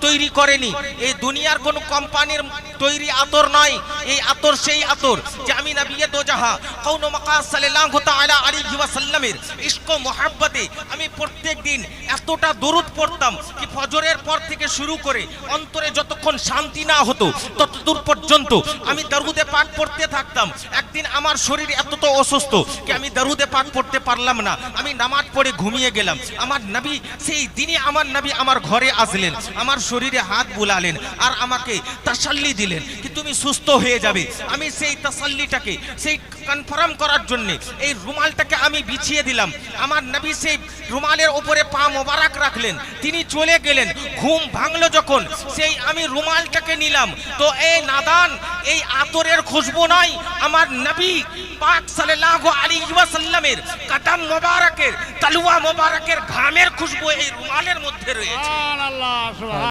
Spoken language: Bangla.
তৈরি করেনি, এই দুনিয়ার কোন কোম্পানির তৈরি আতর নয়। এই আতর সেই আতর যে আমি নবী দো জাহা কওন মাকাস সাল্লাল্লাহু তাআলা আলাইহি ওয়াসাল্লামের ইশক ও মুহাব্বতে আমি প্রত্যেক দিন এতটা দরুদ পড়তাম কি ফজরের পর থেকে শুরু করে অন্তরে যতক্ষণ শান্তি না হতো ততদূর পর্যন্ত আমি দরুদে পাক পড়তে থাকতাম। একদিন আমার শরীর এতটা অসুস্থ কি আমি দরুদে পাক পড়তে পারলাম না, আমি নামাজ পড়ে ঘুমিয়ে গেলাম। আমার নবী সেই দিনই আমার নবী আমার ঘরে আসলেন, আমার শরীরে হাত বুলালেন আর আমাকে তাসাল্লি দিলেন কি তুমি সুস্থ হয়ে যাবে। আমি সেই তাসাল্লিটাকে সেই কনফার্ম করার জন্য এই রুমালটাকে আমি বিছিয়ে দিলাম। আমার নবী সেই রুমালের উপরে পা মোবারক রাখলেন, তিনি চলে গেলেন। ঘুম ভাঙলো যখন সেই আমি রুমালটাকে নিলাম, তো এই নাদান এই আতরের খুশবু নয়, আমার নবী পাক সাল্লাল্লাহু আলাইহি ওয়াসাল্লামের কদম মোবারকের তালুয়া মোবারকের ঘামের খুশবু এই রুমালের মধ্যে রয়েছে। সুবহানাল্লাহ।